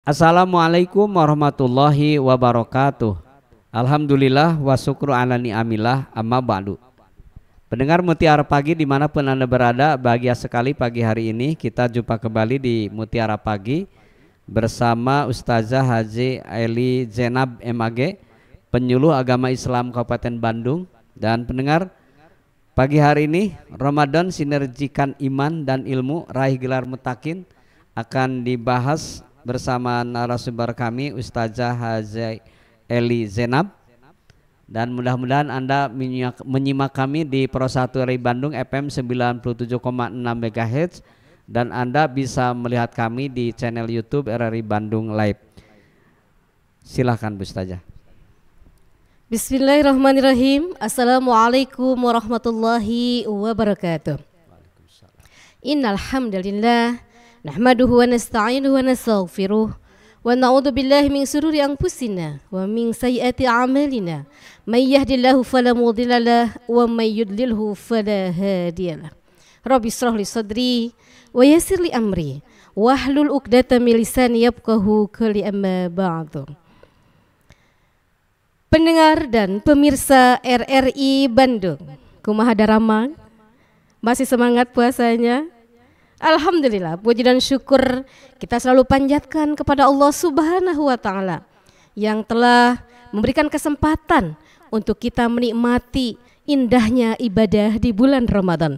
Assalamualaikum warahmatullahi wabarakatuh. Alhamdulillah wa syukru ala ni'amillah amma ba'du. Pendengar Mutiara Pagi dimanapun Anda berada, bahagia sekali pagi hari ini kita jumpa kembali di Mutiara Pagi bersama Ustazah Haji Eli Zenab MAG, penyuluh agama Islam Kabupaten Bandung. Dan pendengar, pagi hari ini Ramadan sinergikan iman dan ilmu raih gelar mutakin akan dibahas bersama narasumber kami Ustazah Haji Eli Zenab. Dan mudah-mudahan Anda menyimak kami di Pro 1 RRI Bandung FM 97,6 MHz dan Anda bisa melihat kami di channel YouTube RRI Bandung Live. Silahkan Bu Ustazah. Bismillahirrahmanirrahim. Assalamualaikum warahmatullahi wabarakatuh. Innal hamdalillah nahmaduhu wa nasta'inuhu wa nastaghfiruh wa na'udzu billahi min shururi anfusina wa min sayyiati a'malina may yahdihillahu fala mudilla lahu wa may yudlilhu fala hadiyalah. Rabbi shrah li sadri wa yassir li amri wahlul 'uqdatam min lisani yafqahu qawli amma ba'du. Pendengar dan pemirsa RRI Bandung, kumaha daraman? Masih semangat puasanya? Alhamdulillah, puji dan syukur kita selalu panjatkan kepada Allah Subhanahu wa Ta'ala yang telah memberikan kesempatan untuk kita menikmati indahnya ibadah di bulan Ramadan.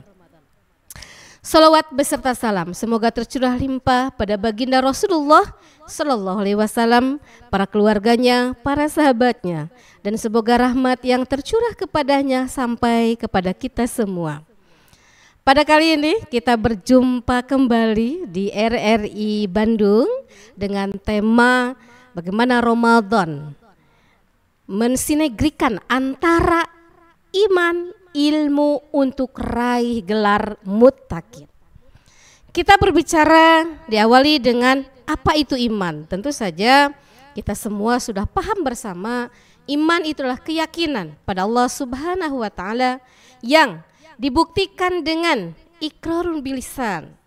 Salawat beserta salam semoga tercurah limpah pada baginda Rasulullah Sallallahu Alaihi Wasallam, para keluarganya, para sahabatnya, dan semoga rahmat yang tercurah kepadanya sampai kepada kita semua. Pada kali ini kita berjumpa kembali di RRI Bandung dengan tema bagaimana Ramadan mensinergikan antara iman, ilmu untuk raih gelar muttaqin. Kita berbicara diawali dengan apa itu iman. Tentu saja kita semua sudah paham bersama iman itulah keyakinan pada Allah Subhanahu wa Ta'ala yang dibuktikan dengan iqrarun bilisan,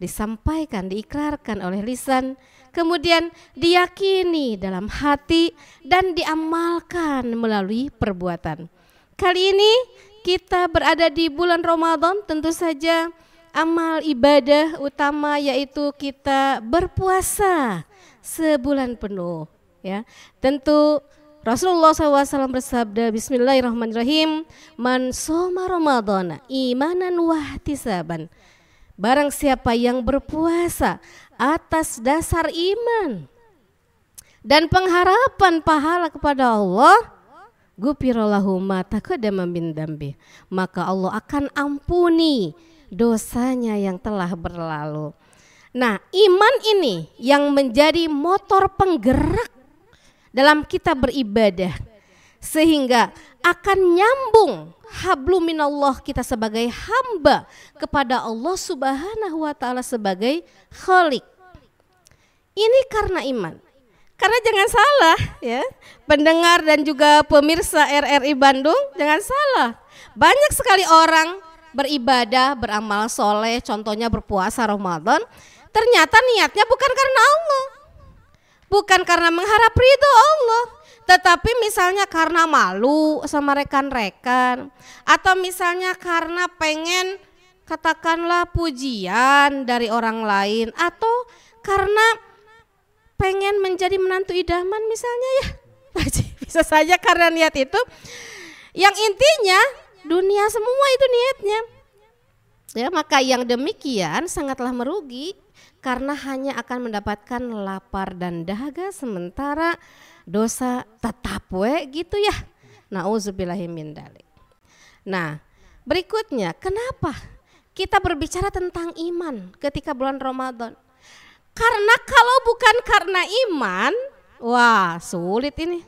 disampaikan, diikrarkan oleh lisan, kemudian diyakini dalam hati dan diamalkan melalui perbuatan. Kali ini kita berada di bulan Ramadan, tentu saja amal ibadah utama yaitu kita berpuasa sebulan penuh, ya. Tentu Rasulullah SAW bersabda, Bismillahirrahmanirrahim, man shoma Ramadana imanan wahtisaban. Barang siapa yang berpuasa atas dasar iman dan pengharapan pahala kepada Allah, ghufirallahu ma taqaddama min dzambi, maka Allah akan ampuni dosanya yang telah berlalu. Nah, iman ini yang menjadi motor penggerak dalam kita beribadah, sehingga akan nyambung hablum minallah kita sebagai hamba kepada Allah Subhanahu wa Ta'ala sebagai khalik. Ini karena iman. Karena jangan salah ya, pendengar dan juga pemirsa RRI Bandung, jangan salah. Banyak sekali orang beribadah, beramal soleh, contohnya berpuasa Ramadan, ternyata niatnya bukan karena Allah, bukan karena mengharap ridho Allah, tetapi misalnya karena malu sama rekan-rekan, atau misalnya karena pengen katakanlah pujian dari orang lain, atau karena pengen menjadi menantu idaman misalnya ya. Bisa saja karena niat itu. Yang intinya dunia semua itu niatnya. Ya, maka yang demikian sangatlah merugi karena hanya akan mendapatkan lapar dan dahaga sementara dosa tetap gitu ya. Nauzubillahi min dzalik. Nah, berikutnya kenapa kita berbicara tentang iman ketika bulan Ramadan? Karena kalau bukan karena iman, wah sulit ini.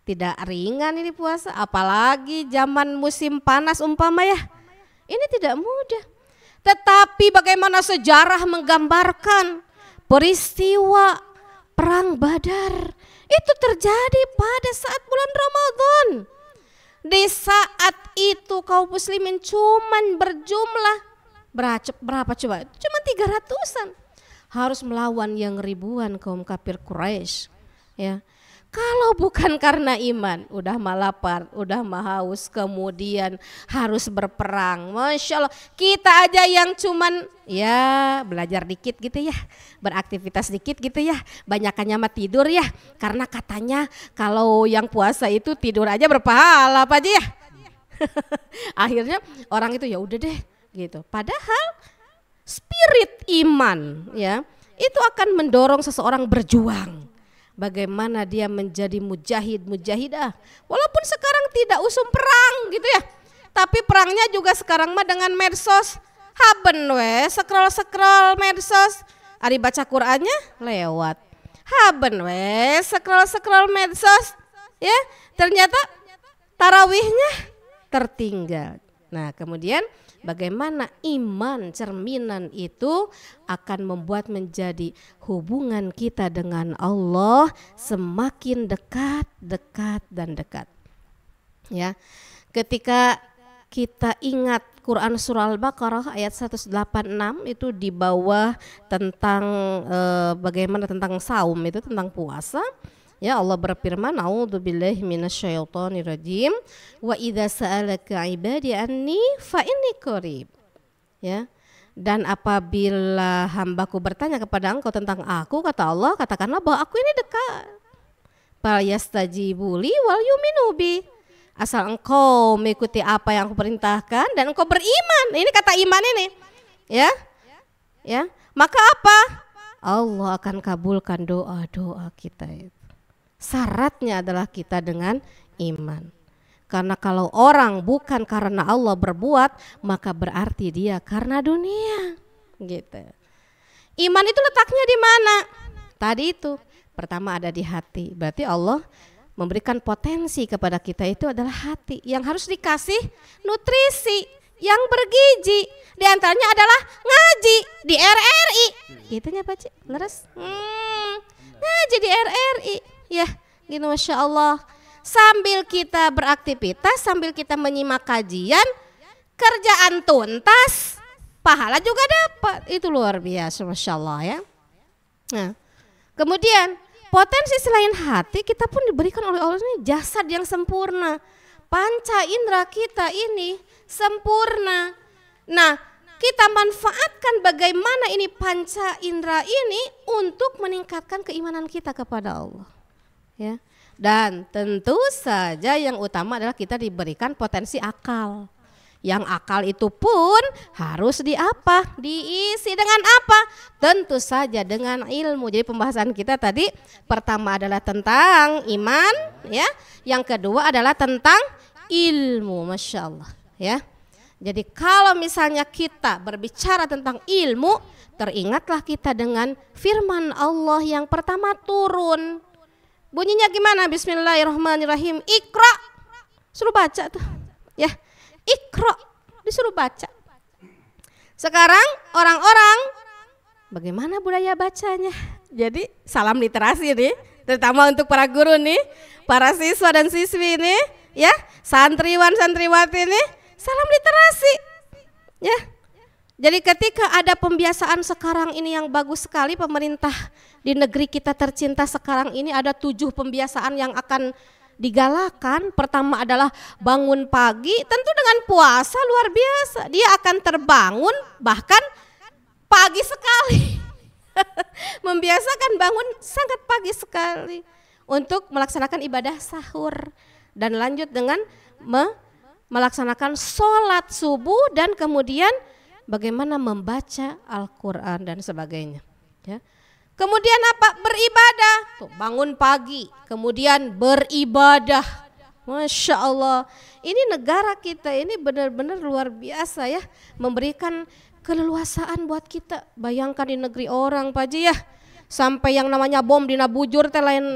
Tidak ringan ini puasa, apalagi zaman musim panas umpama ya. Ini tidak mudah. Tetapi bagaimana sejarah menggambarkan peristiwa perang Badar itu terjadi pada saat bulan Ramadan. Di saat itu kaum muslimin cuman berjumlah berapa coba? Cuma 300-an. harus melawan yang ribuan kaum kafir Quraisy, ya. Kalau bukan karena iman, udah mah lapar, udah mah haus, kemudian harus berperang. Masya Allah, kita aja yang cuman ya belajar dikit gitu ya, beraktivitas dikit gitu ya, banyakannya mah tidur ya. Karena katanya kalau yang puasa itu tidur aja berpahala apa aja ya. Akhirnya orang itu ya udah deh gitu. Padahal spirit iman ya itu akan mendorong seseorang berjuang. Bagaimana dia menjadi mujahidah. Walaupun sekarang tidak usum perang gitu ya. Tapi perangnya juga sekarang mah dengan medsos. Haben we, scroll medsos. Ari baca Qur'annya lewat. Haben we, scroll medsos. Ya, ternyata tarawihnya tertinggal. Nah, kemudian bagaimana iman cerminan itu akan membuat menjadi hubungan kita dengan Allah semakin dekat dan dekat. Ya. Ketika kita ingat Quran surah Al-Baqarah ayat 186 itu di bawah tentang bagaimana tentang saum itu tentang puasa. Ya, Allah berfirman, a'udzubillahi minasyaitonirrajim, wa idza sa'alaka 'ibadi anni fa inni qarib. Ya. Dan apabila hambaku bertanya kepada engkau tentang aku, kata Allah, katakanlah bahwa aku ini dekat. Fal yastajibu li wal yu'minu bi. Asal engkau mengikuti apa yang aku perintahkan dan engkau beriman. Ini kata iman ini. Ya. Ya. Maka apa? Allah akan kabulkan doa-doa kita itu. Syaratnya adalah kita dengan iman. Karena kalau orang bukan karena Allah berbuat, maka berarti dia karena dunia. Gitu. Iman itu letaknya di mana? Tadi itu, pertama ada di hati. Berarti Allah memberikan potensi kepada kita itu adalah hati yang harus dikasih nutrisi yang bergizi. Di antaranya adalah ngaji di RRI. Itunya Pak Cik, leres. Ngaji di RRI. Ya, gitu Masya Allah. Sambil kita beraktivitas, sambil kita menyimak kajian, kerjaan tuntas, pahala juga dapat. Itu luar biasa Masya Allah ya. Nah, kemudian potensi selain hati kita pun diberikan oleh Allah ini jasad yang sempurna. Panca indera kita ini sempurna. Nah, kita manfaatkan bagaimana ini panca indera ini untuk meningkatkan keimanan kita kepada Allah. Ya. Dan tentu saja yang utama adalah kita diberikan potensi akal. Yang akal itu pun harus diisi dengan apa? Tentu saja dengan ilmu. Jadi pembahasan kita tadi pertama adalah tentang iman, ya. Yang kedua adalah tentang ilmu, Masya Allah, ya. Jadi kalau misalnya kita berbicara tentang ilmu, teringatlah kita dengan firman Allah yang pertama turun. Bunyinya gimana? Bismillahirrahmanirrahim. Iqra. Suruh baca tuh. Ya. Iqra. Disuruh baca. Sekarang orang-orang bagaimana budaya bacanya? Jadi salam literasi nih, terutama untuk para guru nih, para siswa dan siswi ini, ya, santriwan santriwati nih, salam literasi. Ya. Jadi ketika ada pembiasaan sekarang ini yang bagus sekali, pemerintah di negeri kita tercinta sekarang ini ada 7 pembiasaan yang akan digalakan. Pertama adalah bangun pagi, tentu dengan puasa luar biasa. Dia akan terbangun bahkan pagi sekali. Membiasakan bangun sangat pagi sekali untuk melaksanakan ibadah sahur. Dan lanjut dengan melaksanakan sholat subuh dan kemudian bagaimana membaca Al-Quran dan sebagainya. Ya. Kemudian apa? Beribadah. Tuh, bangun pagi, kemudian beribadah. Masya Allah. Ini negara kita ini benar-benar luar biasa ya, memberikan keleluasaan buat kita. Bayangkan di negeri orang Pak Ji ya, sampai yang namanya bom dina bujur teh lain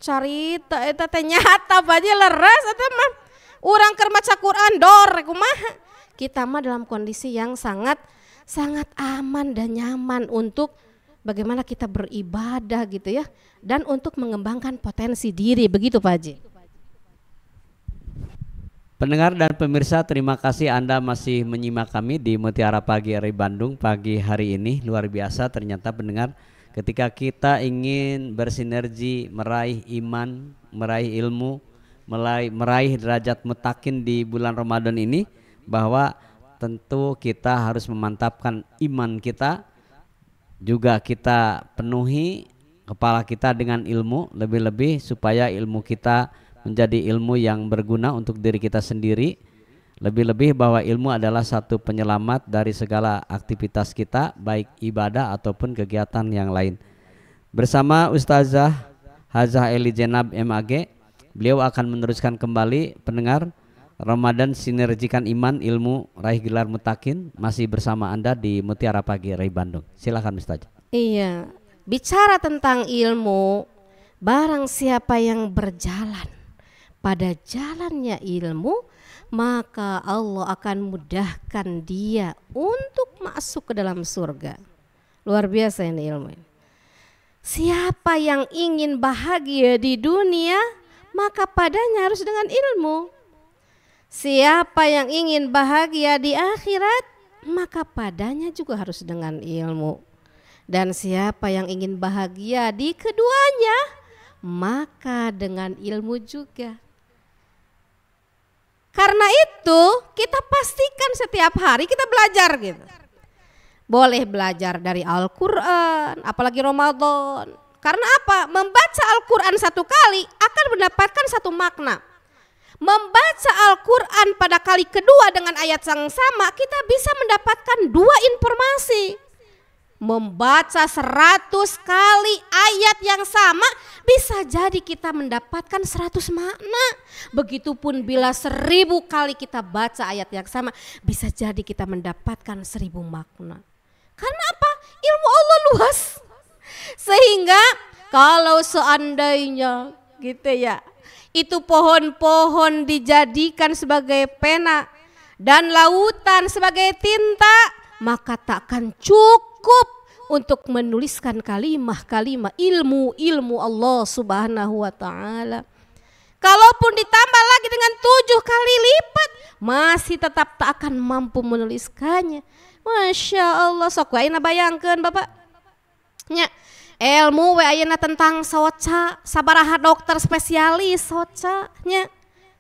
carita eta teh nyata Pak Ji, leres eta mah. Urang keur maca Quran dor kumaha. Kita mah dalam kondisi yang sangat aman dan nyaman untuk bagaimana kita beribadah gitu ya, dan untuk mengembangkan potensi diri, begitu Pak Haji. Pendengar dan pemirsa, terima kasih Anda masih menyimak kami di Mutiara Pagi RRI Bandung pagi hari ini. Luar biasa ternyata pendengar, ketika kita ingin bersinergi meraih iman, meraih ilmu, meraih derajat mutakin di bulan Ramadan ini, bahwa tentu kita harus memantapkan iman kita, juga kita penuhi kepala kita dengan ilmu, lebih-lebih supaya ilmu kita menjadi ilmu yang berguna untuk diri kita sendiri, lebih-lebih bahwa ilmu adalah satu penyelamat dari segala aktivitas kita, baik ibadah ataupun kegiatan yang lain. Bersama Ustazah Hazah Eli Jenab MAG, beliau akan meneruskan kembali pendengar Ramadan Sinergikan Iman Ilmu Raih Gelar Mutakin, masih bersama Anda di Mutiara Pagi RRI Bandung. Silakan Ustazah. Iya, bicara tentang ilmu, barang siapa yang berjalan pada jalannya ilmu, maka Allah akan mudahkan dia untuk masuk ke dalam surga. Luar biasa ini ilmu ini. Siapa yang ingin bahagia di dunia, maka padanya harus dengan ilmu. Siapa yang ingin bahagia di akhirat, maka padanya juga harus dengan ilmu. Dan siapa yang ingin bahagia di keduanya, maka dengan ilmu juga. Karena itu kita pastikan setiap hari kita belajar gitu. Boleh belajar dari Al-Quran, apalagi Ramadan. Karena apa? Membaca Al-Quran satu kali akan mendapatkan satu makna. Membaca Al-Quran pada kali kedua dengan ayat yang sama, kita bisa mendapatkan dua informasi. Membaca 100 kali ayat yang sama, bisa jadi kita mendapatkan 100 makna. Begitupun bila 1000 kali kita baca ayat yang sama, bisa jadi kita mendapatkan 1000 makna. Karena apa? Ilmu Allah luas. Sehingga kalau seandainya gitu ya, itu pohon-pohon dijadikan sebagai pena dan lautan sebagai tinta, maka takkan cukup untuk menuliskan kalimah-kalimah ilmu Allah Subhanahu wa ta'ala. Kalaupun ditambah lagi dengan 7 kali lipat, masih tetap tak akan mampu menuliskannya. Masya Allah, sok ayeuna bayangkeun Bapak. Nya, ilmu we ayeuna tentang soca, sabaraha dokter spesialis soca nya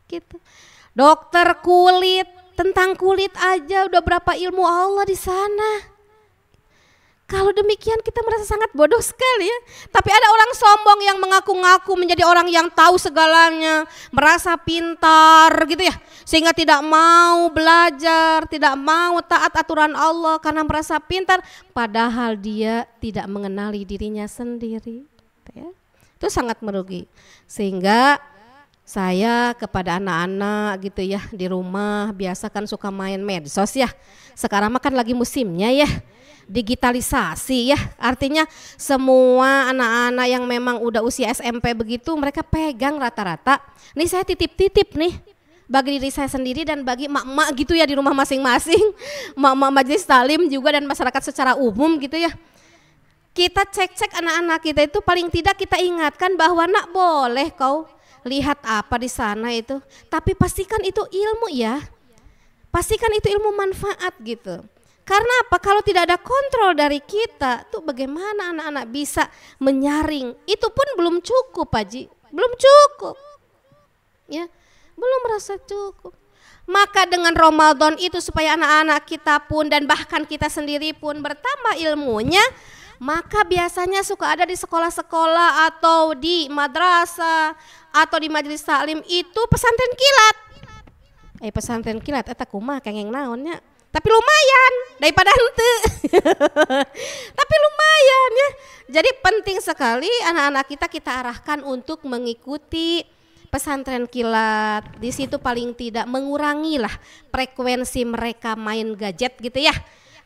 gitu. Dokter kulit, tentang kulit aja udah berapa ilmu Allah di sana. Kalau demikian kita merasa sangat bodoh sekali ya. Tapi ada orang sombong yang mengaku-ngaku menjadi orang yang tahu segalanya, merasa pintar gitu ya, sehingga tidak mau belajar, tidak mau taat aturan Allah karena merasa pintar, padahal dia tidak mengenali dirinya sendiri ya. Itu sangat merugi. Sehingga saya kepada anak-anak gitu ya, di rumah biasa kan suka main medsos ya. Sekarang mah kan lagi musimnya ya, digitalisasi ya, artinya semua anak-anak yang memang udah usia SMP begitu mereka pegang rata-rata. Nih saya titip-titip nih bagi diri saya sendiri dan bagi emak-emak gitu ya di rumah masing-masing, emak-emak majelis talim juga dan masyarakat secara umum gitu ya. Kita cek-cek anak-anak kita itu, paling tidak kita ingatkan bahwa nak boleh kau lihat apa di sana itu, tapi pastikan itu ilmu ya, pastikan itu ilmu manfaat gitu. Karena apa? Kalau tidak ada kontrol dari kita, tuh bagaimana anak-anak bisa menyaring? Itu pun belum cukup, Haji. Belum cukup. Ya, belum merasa cukup. Maka dengan Ramadan itu supaya anak-anak kita pun dan bahkan kita sendiri pun bertambah ilmunya, maka biasanya suka ada di sekolah-sekolah atau di madrasah atau di majelis taklim itu pesantren kilat. Pesantren kilat eta kumaha kengeng naonnya? Tapi lumayan daripada hente. Tapi lumayan ya. Jadi penting sekali anak-anak kita arahkan untuk mengikuti pesantren kilat. Di situ paling tidak mengurangilah frekuensi mereka main gadget gitu ya.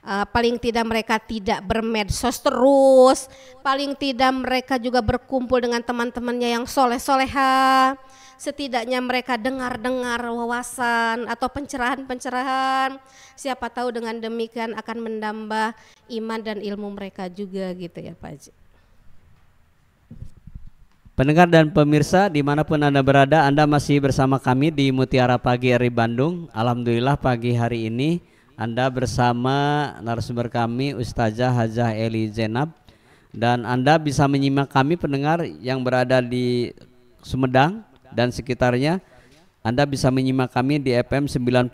Paling tidak mereka tidak bermedsos terus. Paling tidak mereka juga berkumpul dengan teman-temannya yang soleh-soleha. Setidaknya mereka dengar-dengar wawasan atau pencerahan-pencerahan. Siapa tahu dengan demikian akan menambah iman dan ilmu mereka juga gitu ya Pak Haji. Pendengar dan pemirsa dimanapun Anda berada, Anda masih bersama kami di Mutiara Pagi RRI Bandung. Alhamdulillah pagi hari ini Anda bersama narasumber kami Ustazah Hajah Eli Zainab. Dan Anda bisa menyimak kami pendengar yang berada di Sumedang dan sekitarnya. Anda bisa menyimak kami di FM 96,6.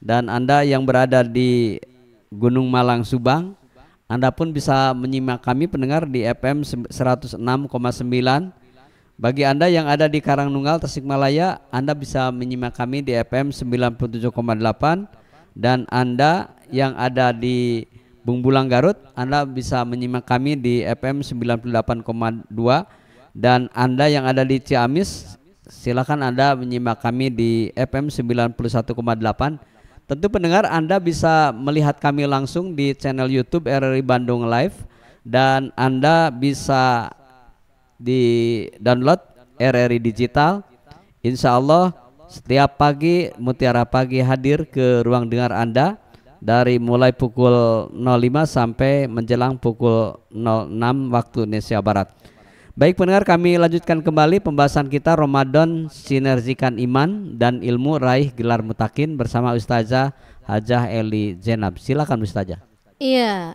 Dan Anda yang berada di Gunung Malang Subang, Anda pun bisa menyimak kami pendengar di FM 106,9. Bagi Anda yang ada di Karangnunggal, Tasikmalaya, Anda bisa menyimak kami di FM 97,8. Dan Anda yang ada di Bungbulang Garut, Anda bisa menyimak kami di FM 98,2. Dan Anda yang ada di Ciamis, silakan Anda menyimak kami di FM 91,8. Tentu pendengar Anda bisa melihat kami langsung di channel YouTube RRI Bandung Live, dan Anda bisa di download RRI Digital. Insya Allah setiap pagi Mutiara Pagi hadir ke ruang dengar Anda dari mulai pukul 05 sampai menjelang pukul 06 waktu Indonesia Barat. Baik pendengar, kami lanjutkan kembali pembahasan kita Ramadan Sinergikan Iman dan Ilmu Raih Gelar Mutakin bersama Ustazah Hajah Eli Zainab. Silakan Ustazah. Iya,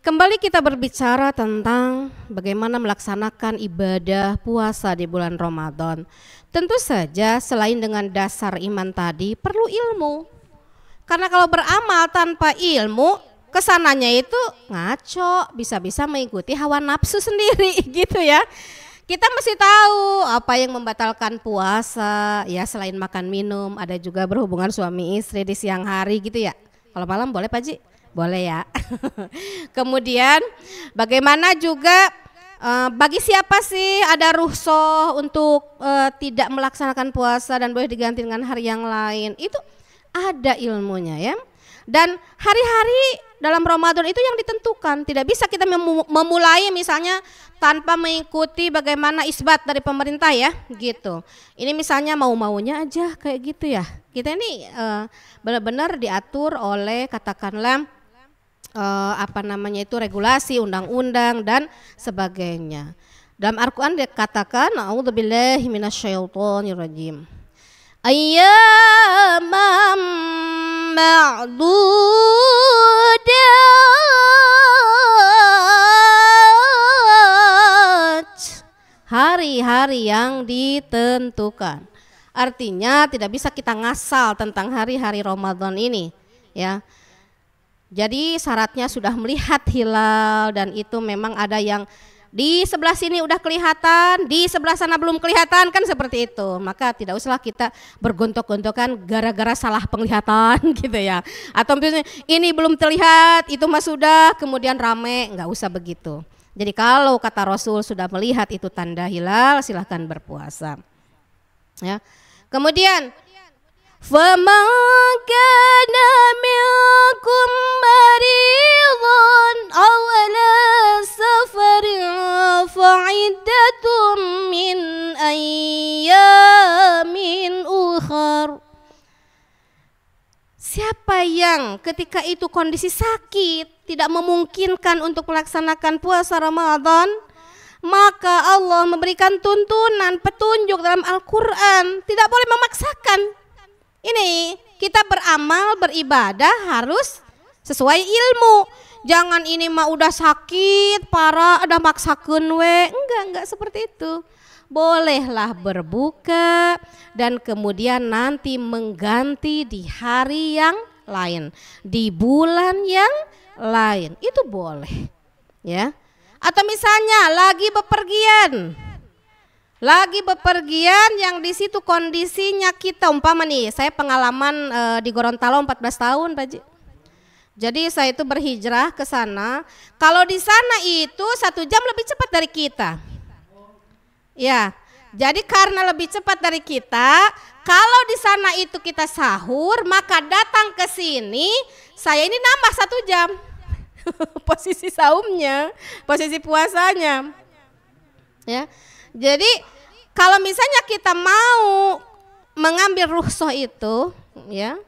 kembali kita berbicara tentang bagaimana melaksanakan ibadah puasa di bulan Ramadan. Tentu saja selain dengan dasar iman tadi perlu ilmu. Karena kalau beramal tanpa ilmu, kesananya itu ngaco, bisa-bisa mengikuti hawa nafsu sendiri gitu ya. Kita mesti tahu apa yang membatalkan puasa ya, selain makan minum, ada juga berhubungan suami istri di siang hari gitu ya. Kalau malam boleh Pak Ji? Boleh ya. Kemudian bagaimana juga bagi siapa sih ada rukhsah untuk tidak melaksanakan puasa dan boleh diganti dengan hari yang lain, itu ada ilmunya ya. Dan hari-hari dalam Ramadan itu yang ditentukan. Tidak bisa kita memulai misalnya tanpa mengikuti bagaimana isbat dari pemerintah ya gitu. Ini misalnya mau-maunya aja kayak gitu ya. Kita ini benar-benar diatur oleh katakanlah regulasi, undang-undang dan sebagainya. Dalam Al-Quran dikatakan a'udzubillahi minasyaitonirrajim. Ayyamam ma'dudat, hari-hari yang ditentukan. Artinya tidak bisa kita ngasal tentang hari-hari Ramadan ini ya. Jadi syaratnya sudah melihat hilal, dan itu memang ada yang di sebelah sini udah kelihatan, di sebelah sana belum kelihatan, kan seperti itu. Maka tidak usahlah kita bergontok-gontokan gara-gara salah penglihatan gitu ya. Atau misalnya ini belum terlihat, itu mah sudah, kemudian rame, nggak usah begitu. Jadi kalau kata Rasul sudah melihat itu tanda hilal, silahkan berpuasa. Ya. Kemudian فَمَنْ كَانَ مِنْكُمْ مَرِيضًا أَوْ عَلَى سَفَرٍ فَعِدَّةٌ مِنْ أَيَّامٍ أُخَرَ. Siapa yang ketika itu kondisi sakit, tidak memungkinkan untuk melaksanakan puasa Ramadan, maka Allah memberikan tuntunan, petunjuk dalam Al-Quran, tidak boleh memaksakan. Ini kita beramal, beribadah harus sesuai ilmu. Jangan ini mah udah sakit parah ada maksakeun we. Enggak seperti itu. Bolehlah berbuka dan kemudian nanti mengganti di hari yang lain, di bulan yang lain. Itu boleh. Ya. Atau misalnya lagi bepergian yang di situ kondisinya kita umpama nih, saya pengalaman di Gorontalo 14 tahun Pak Ji. Jadi saya itu berhijrah ke sana. Kalau di sana itu 1 jam lebih cepat dari kita. Ya, jadi karena lebih cepat dari kita, kalau di sana itu kita sahur, maka datang ke sini saya ini nambah 1 jam. Posisi saumnya, posisi puasanya. Ya. Jadi kalau misalnya kita mau mengambil rukhsah itu ya,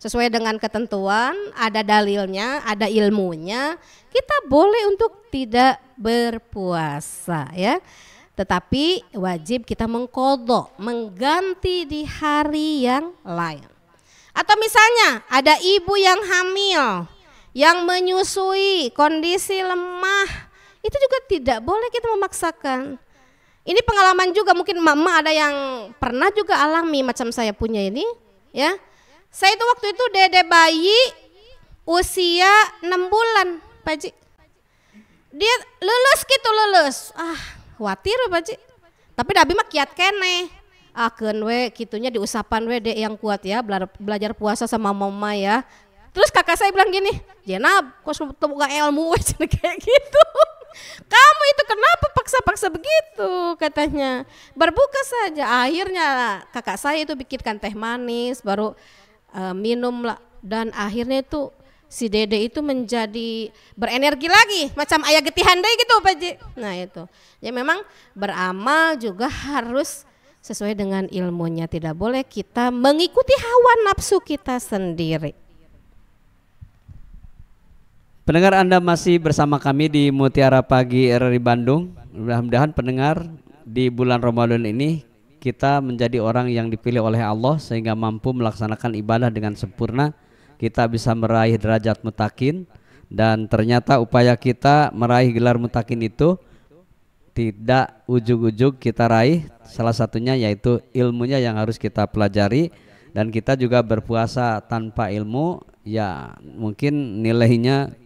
sesuai dengan ketentuan, ada dalilnya, ada ilmunya, kita boleh untuk tidak berpuasa ya. tetapi wajib kita mengqadha, mengganti di hari yang lain. Atau misalnya ada ibu yang hamil, yang menyusui, kondisi lemah, itu juga tidak boleh kita memaksakan. Ini pengalaman juga, mungkin mama ada yang pernah juga alami macam saya punya ini, ya. Saya itu waktu itu dede bayi usia 6 bulan, Pak Ji. Dia lulus. Khawatir Pak Ji. Tapi Nabi mah kiat kene. Akeun we kitunya diusapan we dek yang kuat ya, belajar puasa sama mama ya. Terus kakak saya bilang gini, Jenab, kok buka ilmu kayak gitu. Kamu itu kenapa paksa-paksa begitu katanya. Berbuka saja. Akhirnya kakak saya itu bikinkan teh manis, baru minum lah. Dan akhirnya itu si dede itu menjadi berenergi lagi. Macam ayah getihan deh gitu Pak Ji. Nah itu. Ya memang beramal juga harus sesuai dengan ilmunya. Tidak boleh kita mengikuti hawa nafsu kita sendiri. Pendengar, Anda masih bersama kami di Mutiara Pagi RRI Bandung. Mudah-mudahan pendengar di bulan Ramadan ini kita menjadi orang yang dipilih oleh Allah sehingga mampu melaksanakan ibadah dengan sempurna. Kita bisa meraih derajat mutakin, dan ternyata upaya kita meraih gelar mutakin itu tidak ujug-ujug kita raih. Salah satunya yaitu ilmunya yang harus kita pelajari, dan kita juga berpuasa tanpa ilmu ya mungkin nilainya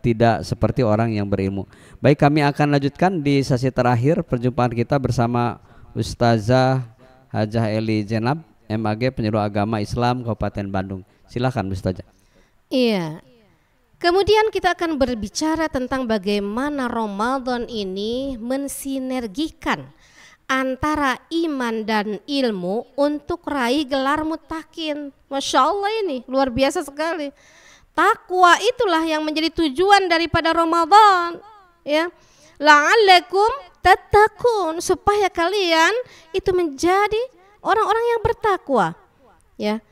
tidak seperti orang yang berilmu. Baik, kami akan lanjutkan di sesi terakhir perjumpaan kita bersama Ustazah Hajah Eli Jenab, MAG Penyuluh Agama Islam Kabupaten Bandung. Silakan Ustazah. Iya. Kemudian kita akan berbicara tentang bagaimana Ramadan ini mensinergikan antara iman dan ilmu untuk raih gelar mutakin. Masya Allah, ini luar biasa sekali. Takwa itulah yang menjadi tujuan daripada Ramadan, ya. La'allakum tattaqun, supaya kalian itu menjadi orang-orang yang bertakwa, ya.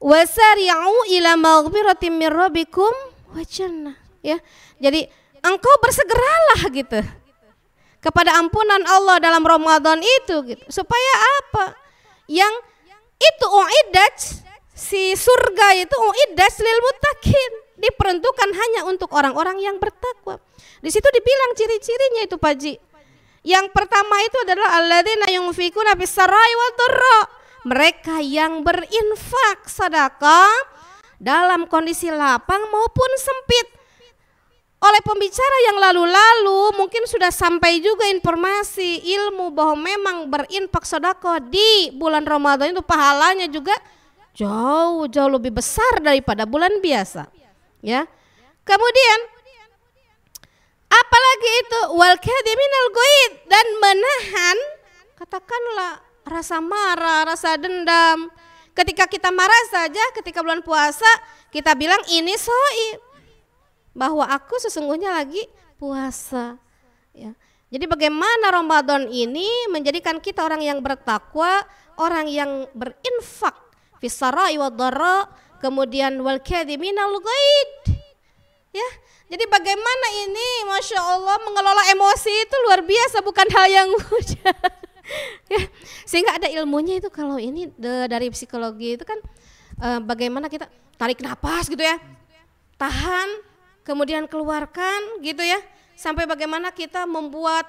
Wasari'u ila maghfiratin min rabbikum wa jannah, ya. Jadi engkau bersegeralah gitu kepada ampunan Allah dalam Ramadan itu gitu. Supaya apa? Yang itu uiddat, si surga itu uiddat lil muttaqin, diperuntukkan hanya untuk orang-orang yang bertakwa. Di situ dibilang ciri-cirinya itu Pak Ji. Yang pertama itu adalah alladzina yunfikuna fis sarai wad dharra, mereka yang berinfak sedekah dalam kondisi lapang maupun sempit. Oleh pembicara yang lalu-lalu mungkin sudah sampai juga informasi ilmu bahwa memang berinfak sedekah di bulan Ramadan itu pahalanya juga jauh lebih besar daripada bulan biasa, ya. Kemudian apalagi itu wal kadhiminal ghaid, dan menahan katakanlah rasa marah, rasa dendam. Ketika kita marah saja ketika bulan puasa kita bilang ini shaim, bahwa aku sesungguhnya lagi puasa, ya. Jadi bagaimana Ramadan ini menjadikan kita orang yang bertakwa, orang yang berinfak fissarai wad dharra, kemudian wal kadhiminal ghaid, ya. Jadi bagaimana ini Masya Allah mengelola emosi itu luar biasa, bukan hal yang mudah. Ya, sehingga ada ilmunya itu. Kalau ini dari psikologi itu kan bagaimana kita tarik napas gitu ya, tahan, kemudian keluarkan gitu ya, sampai bagaimana kita membuat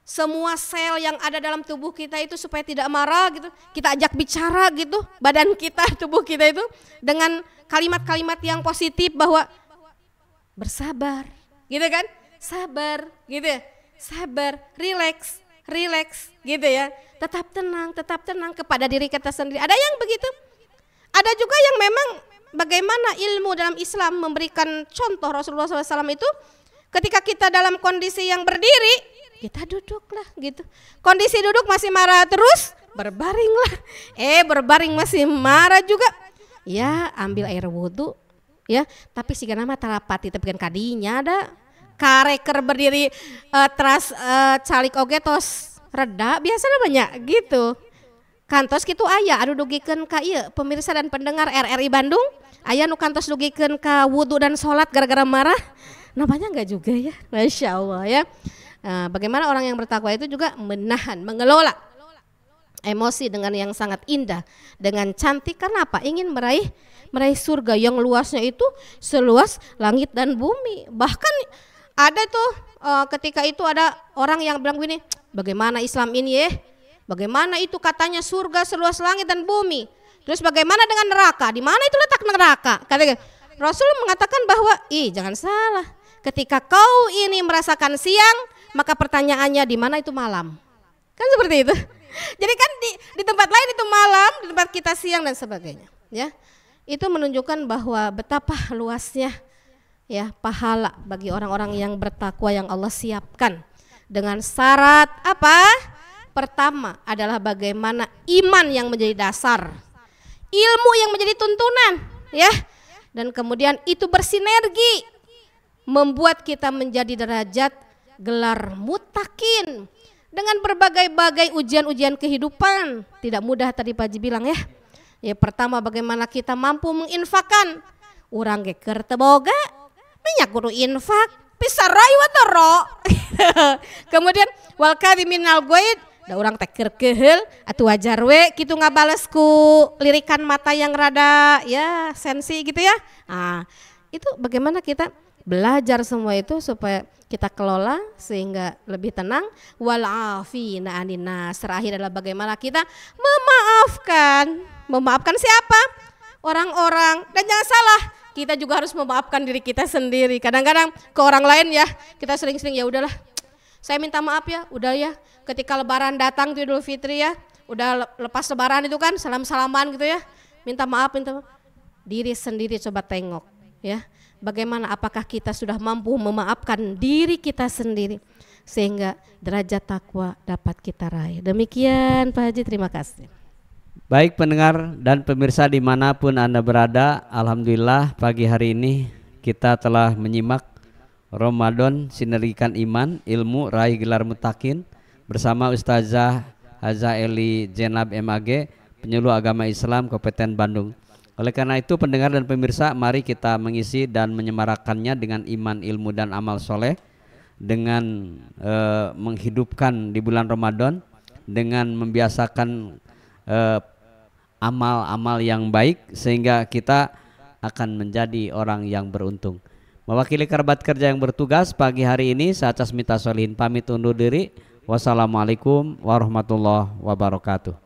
semua sel yang ada dalam tubuh kita itu supaya tidak marah gitu. Kita ajak bicara gitu badan kita, tubuh kita itu dengan kalimat-kalimat yang positif bahwa bersabar gitu kan, sabar gitu ya, sabar, relax gitu ya, tetap tenang kepada diri kita sendiri. Ada yang begitu, ada juga yang memang bagaimana ilmu dalam Islam memberikan contoh. Rasulullah SAW itu ketika kita dalam kondisi yang berdiri, kita duduklah gitu. Kondisi duduk masih marah terus, berbaringlah. Berbaring masih marah juga, ya ambil air wudhu, ya. Tapi si nama talapati tapi kan kadinya ada kareker berdiri teras calik oge tos reda biasanya banyak gitu. Kantos gitu aya adu dugikeun ka ieu pemirsa dan pendengar RRI Bandung, aya nu kantos dugikeun ka wudu dan sholat gara-gara marah. Namanya enggak juga ya, Masya Allah ya. Bagaimana orang yang bertakwa itu juga menahan, mengelola emosi dengan yang sangat indah, dengan cantik. Karena apa? Ingin meraih surga yang luasnya itu seluas langit dan bumi. Bahkan ada tuh ketika itu ada orang yang bilang begini, bagaimana Islam ini ya? Bagaimana itu katanya surga seluas langit dan bumi? Terus bagaimana dengan neraka? Di mana itu letak neraka? Kata Rasul mengatakan bahwa, jangan salah. Ketika kau ini merasakan siang, maka pertanyaannya di mana itu malam? Kan seperti itu. Jadi kan di tempat lain itu malam, di tempat kita siang dan sebagainya, ya. Itu menunjukkan bahwa betapa luasnya ya pahala bagi orang-orang yang bertakwa yang Allah siapkan dengan syarat apa? Pertama adalah bagaimana iman yang menjadi dasar, ilmu yang menjadi tuntunan, ya. Dan kemudian itu bersinergi membuat kita menjadi derajat gelar muttaqin. Dengan berbagai-bagai ujian-ujian kehidupan. Tidak mudah tadi Pak Haji bilang ya. Ya pertama bagaimana kita mampu menginfakkan. Urang ge keur teu boga, minyak kudu infak, pisah rayu atau kemudian wal kadhiminal ghaid, da urang teh keur keheul atuh wajar we kitu ngabales ku lirikan mata yang rada ya sensi gitu ya. Itu bagaimana kita belajar semua itu supaya kita kelola sehingga lebih tenang. Wal'afina anin nas, terakhir adalah bagaimana kita memaafkan siapa? Orang-orang. Dan jangan salah, kita juga harus memaafkan diri kita sendiri. Kadang-kadang ke orang lain ya kita sering-sering ya udahlah, saya minta maaf ya, udah ya. Ketika lebaran datang tuh Idul Fitri ya, udah lepas lebaran itu kan salam-salaman gitu ya, minta maaf. Diri sendiri coba tengok ya. Bagaimana apakah kita sudah mampu memaafkan diri kita sendiri sehingga derajat takwa dapat kita raih. Demikian Pak Haji, terima kasih. Baik pendengar dan pemirsa dimanapun Anda berada, alhamdulillah pagi hari ini kita telah menyimak Ramadan Sinergikan Iman, Ilmu, Raih Gelar Muttaqin bersama Ustazah Haza Eli Jenab MAG, penyuluh agama Islam Kabupaten Bandung. Oleh karena itu pendengar dan pemirsa, mari kita mengisi dan menyemarakannya dengan iman, ilmu dan amal soleh, dengan menghidupkan di bulan Ramadan, dengan membiasakan amal-amal yang baik sehingga kita akan menjadi orang yang beruntung. Mewakili kerabat kerja yang bertugas pagi hari ini, saya Casmita Solihin pamit undur diri. Wassalamualaikum warahmatullahi wabarakatuh.